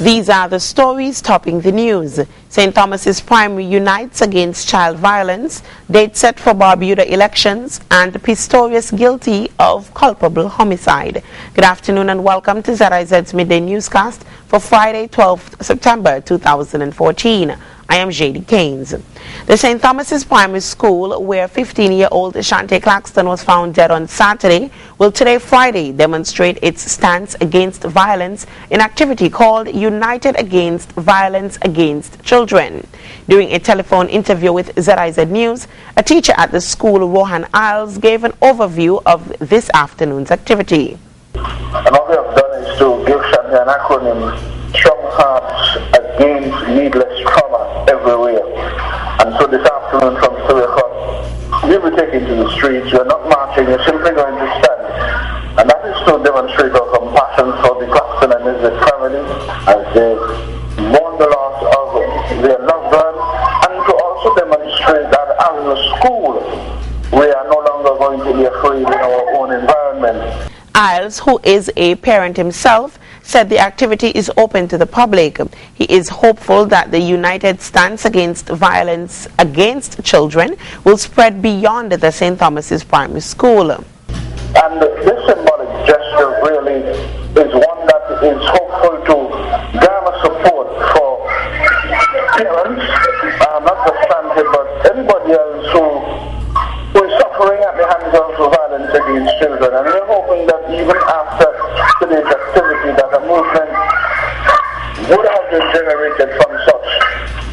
These are the stories topping the news. St. Thomas's Primary unites against child violence, date set for Barbuda elections, and Pistorius guilty of culpable homicide. Good afternoon and welcome to ZIZ Midday Newscast for Friday, 12th September 2014. I am J.D. Keynes. The St. Thomas's Primary School, where 15-year-old Shante Claxton was found dead on Saturday, will today, Friday, demonstrate its stance against violence in activity called United Against Violence Against Children. During a telephone interview with ZIZ News, a teacher at the school, Rohan Isles, gave an overview of this afternoon's activity. And what we have done is to give Shante an acronym, Strong Hearts Against Needless Trauma Everywhere. And so this afternoon from 3 o'clock, we'll be taking to the streets. You're not marching, you're simply going to stand. And that is to demonstrate our compassion for the Claxton and his family as they mourn the loss of their loved one, and to also demonstrate that as a school, we are no longer going to be afraid in our own environment. Isles, who is a parent himself, said the activity is open to the public. He is hopeful that the united stance against violence against children will spread beyond the St. Thomas's Primary School. And this symbolic gesture really is one that is hopeful to garner support for parents, not just Shante, but everybody else who is suffering at the hands of violence against children. And we're hoping that even after today's activity, that a movement would have been generated from such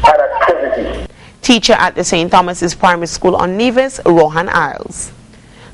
an activity. Teacher at the St. Thomas's Primary School on Nevis, Rohan Isles.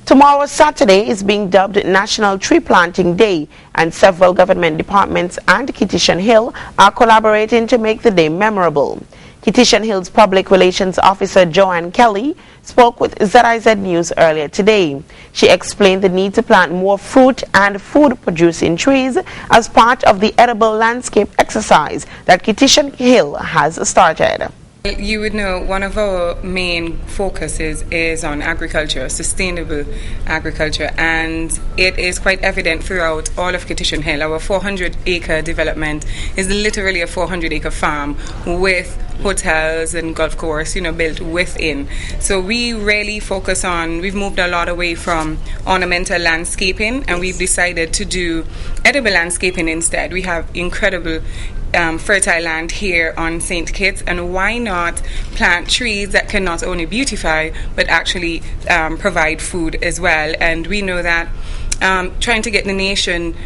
Tomorrow, Saturday, is being dubbed National Tree Planting Day, and several government departments and Kitishan Hill are collaborating to make the day memorable. Kitishan Hill's Public Relations Officer Joanne Kelly spoke with ZIZ News earlier today. She explained the need to plant more fruit and food-producing trees as part of the edible landscape exercise that Kitishan Hill has started. You would know one of our main focuses is on agriculture, sustainable agriculture, and it is quite evident throughout all of Kitishan Hill. Our 400-acre development is literally a 400-acre farm with hotels and golf course, built within. So we really focus on, we've moved a lot away from ornamental landscaping, and we've decided to do edible landscaping instead. We have incredible fertile land here on St. Kitts, and why not plant trees that can not only beautify but actually provide food as well. And we know that trying to get the nation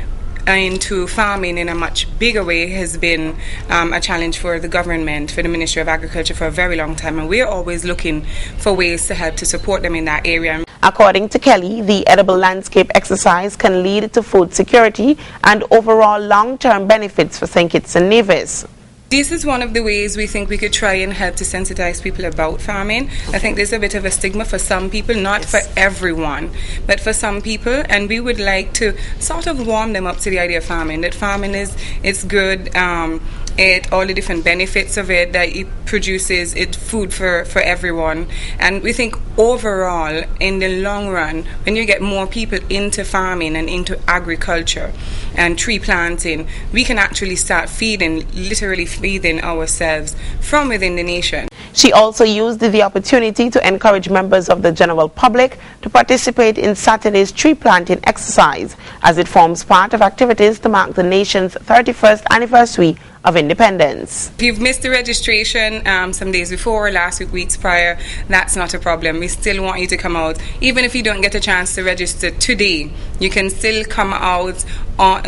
into farming in a much bigger way has been a challenge for the government, for the Ministry of Agriculture for a very long time, and we're always looking for ways to help to support them in that area. According to Kelly, the edible landscape exercise can lead to food security and overall long-term benefits for St. Kitts and Nevis. This is one of the ways we think we could try and help to sensitize people about farming. I think there's a bit of a stigma for some people, not for everyone, but for some people, and we would like to sort of warm them up to the idea of farming, that farming is good, all the different benefits of it, that it produces food for everyone. And we think overall, in the long run, when you get more people into farming and into agriculture and tree planting, we can actually start literally feeding ourselves from within the nation. She also used the opportunity to encourage members of the general public to participate in Saturday's tree planting exercise, as it forms part of activities to mark the nation's 31st anniversary of independence. If you've missed the registration some days before, last weeks prior, that's not a problem. We still want you to come out. Even if you don't get a chance to register today, you can still come out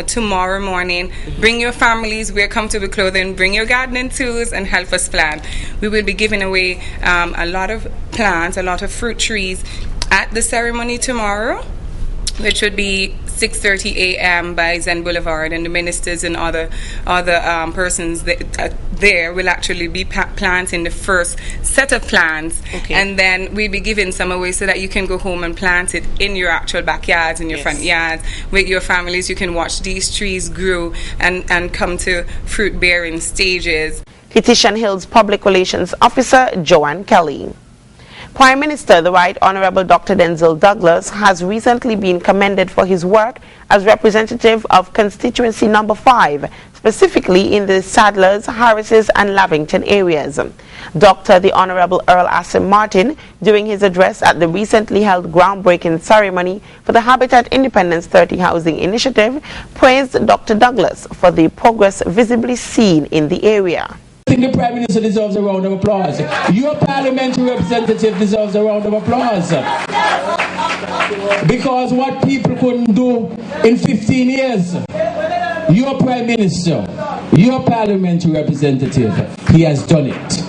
tomorrow morning. Bring your families, wear comfortable clothing, bring your gardening tools, and help us plant. We will be giving away a lot of plants, a lot of fruit trees at the ceremony tomorrow, which would be 6:30 a.m. by Zen Boulevard, and the ministers and other persons there will actually be planting the first set of plants, and then we'll be giving some away so that you can go home and plant it in your actual backyards, in your front yards, with your families. You can watch these trees grow and come to fruit-bearing stages. Kitishan Hill's Public Relations Officer Joanne Kelly. Prime Minister, the Right Honorable Dr. Denzil Douglas, has recently been commended for his work as representative of constituency number 5, specifically in the Sadlers, Harrises and Lavington areas. Dr. the Honorable Earl Asim Martin, during his address at the recently held groundbreaking ceremony for the Habitat Independence 30 Housing Initiative, praised Dr. Douglas for the progress visibly seen in the area. I think the Prime Minister deserves a round of applause. Your parliamentary representative deserves a round of applause. Because what people couldn't do in 15 years, your Prime Minister, your parliamentary representative, he has done it.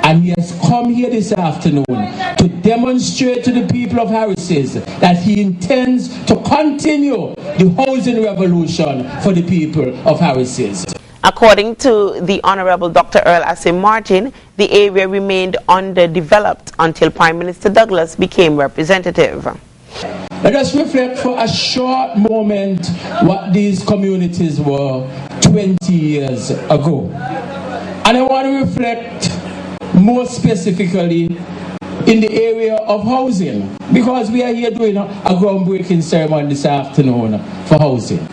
And he has come here this afternoon to demonstrate to the people of Harrises that he intends to continue the housing revolution for the people of Harrises. According to the Honorable Dr. Earl Asim Martin, the area remained underdeveloped until Prime Minister Douglas became representative. Let us reflect for a short moment what these communities were 20 years ago. And I want to reflect more specifically in the area of housing, because we are here doing a groundbreaking ceremony this afternoon for housing.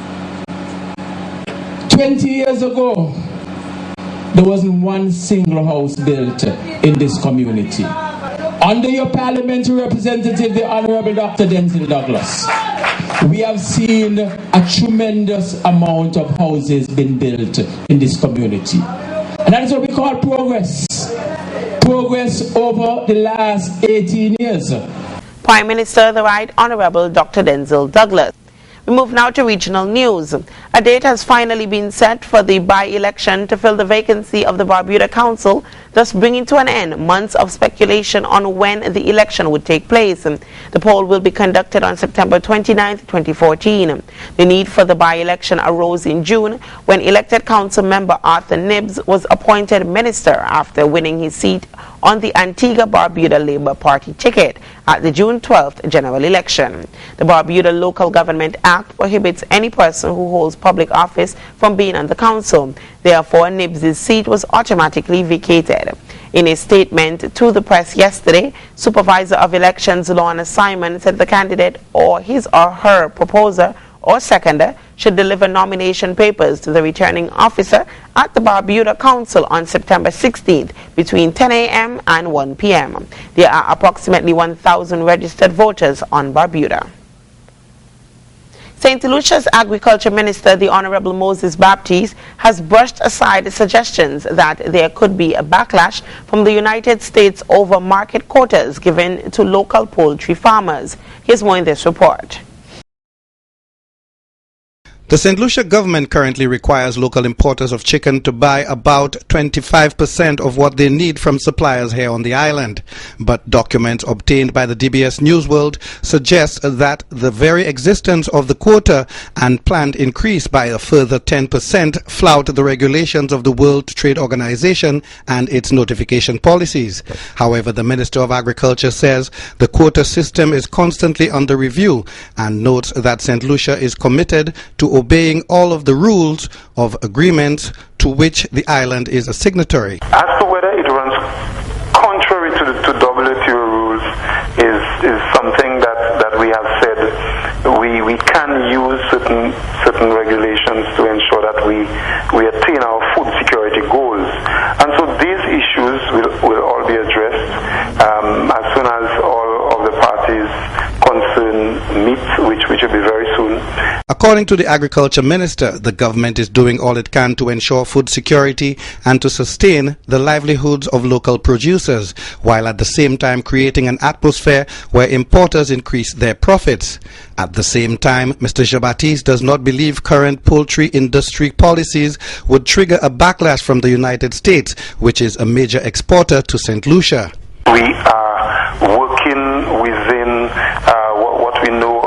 20 years ago, there wasn't one single house built in this community. Under your parliamentary representative, the Honorable Dr. Denzil Douglas, we have seen a tremendous amount of houses being built in this community. And that is what we call progress. Progress over the last 18 years. Prime Minister, the Right Honorable Dr. Denzil Douglas. We move now to regional news. A date has finally been set for the by-election to fill the vacancy of the Barbuda Council, thus bringing to an end months of speculation on when the election would take place. The poll will be conducted on September 29, 2014. The need for the by-election arose in June when elected council member Arthur Nibbs was appointed minister after winning his seat on the Antigua-Barbuda Labour Party ticket at the June 12th general election. The Barbuda Local Government Act prohibits any person who holds public office from being on the council. Therefore, Nibbs' seat was automatically vacated. In a statement to the press yesterday, Supervisor of Elections Lorna Simon said the candidate or his or her proposer or seconder should deliver nomination papers to the returning officer at the Barbuda Council on September 16th between 10 a.m. and 1 p.m. There are approximately 1,000 registered voters on Barbuda. St. Lucia's Agriculture Minister, the Honorable Moses Baptiste, has brushed aside suggestions that there could be a backlash from the United States over market quotas given to local poultry farmers. Here's more in this report. The St. Lucia government currently requires local importers of chicken to buy about 25% of what they need from suppliers here on the island. But documents obtained by the DBS Newsworld suggest that the very existence of the quota and planned increase by a further 10% flout the regulations of the World Trade Organization and its notification policies. However, the Minister of Agriculture says the quota system is constantly under review and notes that St. Lucia is committed to obeying all of the rules of agreements to which the island is a signatory. As to whether it runs contrary to WTO rules is something that we have said we can use certain regulations to ensure that we attain our food security goals. And so these issues will all be addressed as soon as all of the parties concerned meet, which will be very soon. According to the Agriculture Minister, the government is doing all it can to ensure food security and to sustain the livelihoods of local producers, while at the same time creating an atmosphere where importers increase their profits. At the same time, Mr. Jabatis does not believe current poultry industry policies would trigger a backlash from the United States, which is a major exporter to St. Lucia. We are working within what we know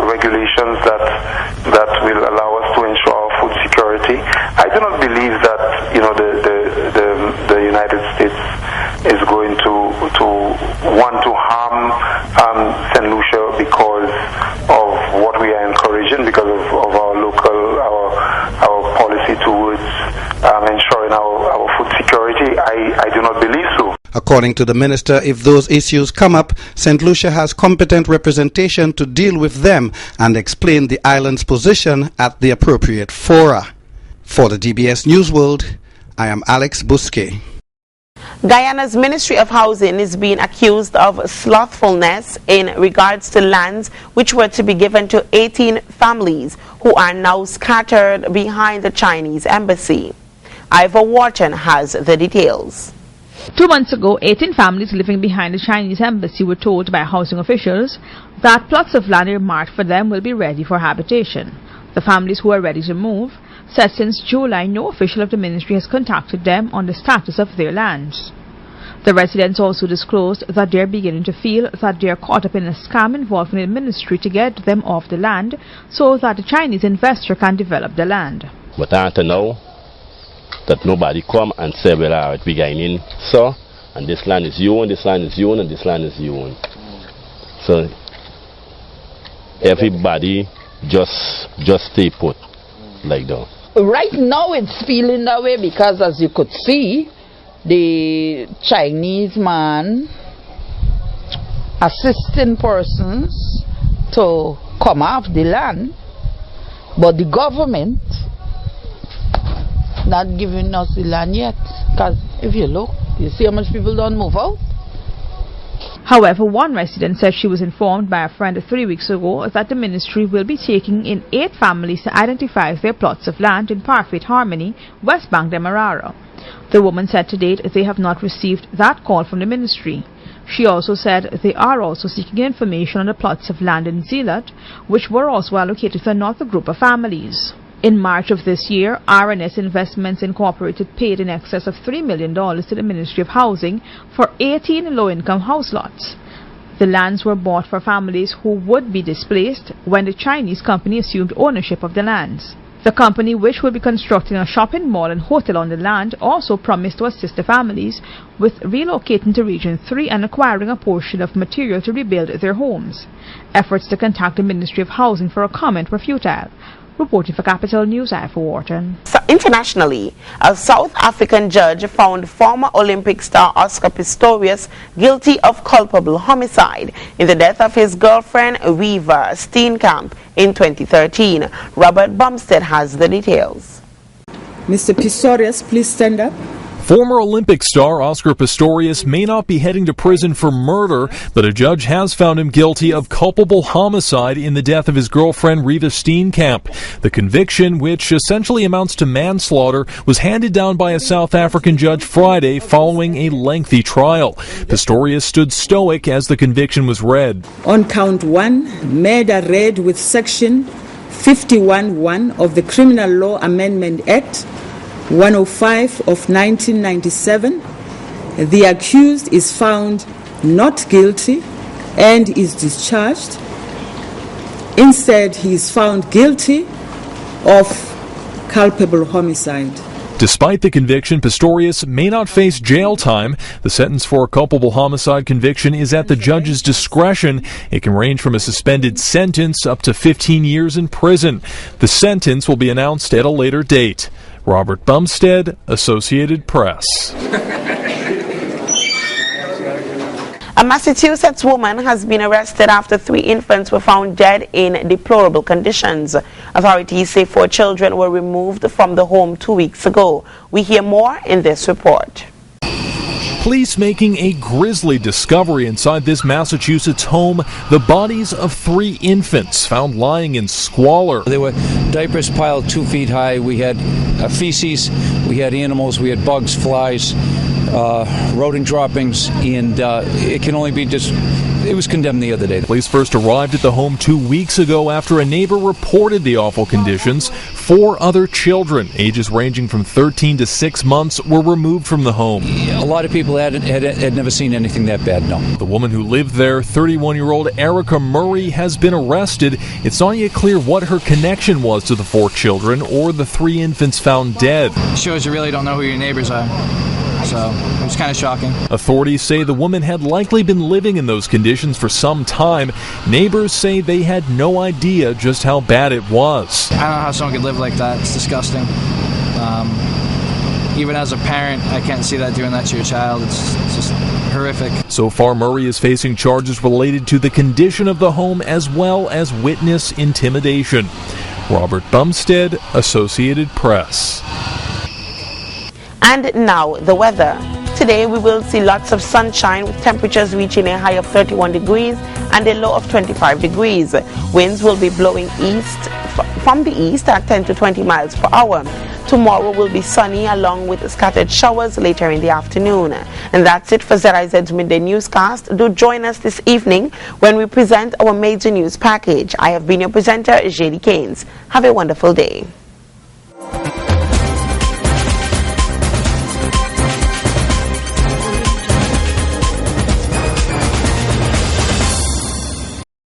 regulations that will allow us to ensure our food security. I do not believe that the United States is going to want to harm St. Lucia because of what we are encouraging, because of our local our policy towards ensuring our food security. I do not believe so. According to the minister, if those issues come up, St. Lucia has competent representation to deal with them and explain the island's position at the appropriate fora. For the DBS News World, I am Alex Busque. Guyana's Ministry of Housing is being accused of slothfulness in regards to lands which were to be given to 18 families who are now scattered behind the Chinese embassy. Ivor Wharton has the details. 2 months ago, 18 families living behind the Chinese embassy were told by housing officials that plots of land earmarked for them will be ready for habitation. The families who are ready to move said since July no official of the ministry has contacted them on the status of their lands. The residents also disclosed that they are beginning to feel that they are caught up in a scam involving the ministry to get them off the land so that the Chinese investor can develop the land. But until now, that nobody come and say, well, all right, we going in, so, and this land is you, and this land is you, and this land is you. So everybody just stay put like that. Right now it's feeling that way because, as you could see, the Chinese man assisting persons to come off the land, but the government not giving us the land yet. Because if you look, you see how much people don't move out. However, one resident said she was informed by a friend 3 weeks ago that the ministry will be taking in 8 families to identify their plots of land in Parfait Harmony, West Bank Demerara. The woman said to date they have not received that call from the ministry. She also said they are also seeking information on the plots of land in Zealand, which were also allocated to another group of families. In March of this year, RNS Investments Incorporated paid in excess of $3 million to the Ministry of Housing for 18 low-income house lots. The lands were bought for families who would be displaced when the Chinese company assumed ownership of the lands. The company, which will be constructing a shopping mall and hotel on the land, also promised to assist the families with relocating to Region 3 and acquiring a portion of material to rebuild their homes. Efforts to contact the Ministry of Housing for a comment were futile. Reporting for Capital News, Ivor Wharton. So internationally, a South African judge found former Olympic star Oscar Pistorius guilty of culpable homicide in the death of his girlfriend Reeva Steenkamp in 2013. Robert Bumstead has the details. Mr. Pistorius, please stand up. Former Olympic star Oscar Pistorius may not be heading to prison for murder, but a judge has found him guilty of culpable homicide in the death of his girlfriend Reeva Steenkamp. The conviction, which essentially amounts to manslaughter, was handed down by a South African judge Friday following a lengthy trial. Pistorius stood stoic as the conviction was read. On count 1, murder read with section 51(1) of the Criminal Law Amendment Act 105 of 1997, the accused is found not guilty and is discharged. Instead, he is found guilty of culpable homicide. Despite the conviction, Pistorius may not face jail time. The sentence for a culpable homicide conviction is at the judge's discretion. It can range from a suspended sentence up to 15 years in prison. The sentence will be announced at a later date. Robert Bumstead, Associated Press. A Massachusetts woman has been arrested after 3 infants were found dead in deplorable conditions. Authorities say 4 children were removed from the home 2 weeks ago. We hear more in this report. Police making a grisly discovery inside this Massachusetts home, the bodies of 3 infants found lying in squalor. There were diapers piled 2 feet high. We had feces, we had animals, we had bugs, flies, rodent droppings, and it can only be just... It was condemned the other day. Police first arrived at the home 2 weeks ago after a neighbor reported the awful conditions. 4 other children, ages ranging from 13 to 6 months, were removed from the home. A lot of people had never seen anything that bad, no. The woman who lived there, 31-year-old Erica Murray, has been arrested. It's not yet clear what her connection was to the 4 children or the 3 infants found dead. Shows you really don't know who your neighbors are. So it was kind of shocking. Authorities say the woman had likely been living in those conditions for some time. Neighbors say they had no idea just how bad it was. I don't know how someone could live like that. It's disgusting. even as a parent, I can't see that doing that to your child. It's just horrific. So far, Murray is facing charges related to the condition of the home as well as witness intimidation. Robert Bumstead, Associated Press. And now the weather. Today we will see lots of sunshine with temperatures reaching a high of 31 degrees and a low of 25 degrees. Winds will be blowing from the east at 10 to 20 miles per hour. Tomorrow will be sunny along with scattered showers later in the afternoon. And that's it for ZIZ Midday Newscast. Do join us this evening when we present our major news package. I have been your presenter, JD Keynes. Have a wonderful day.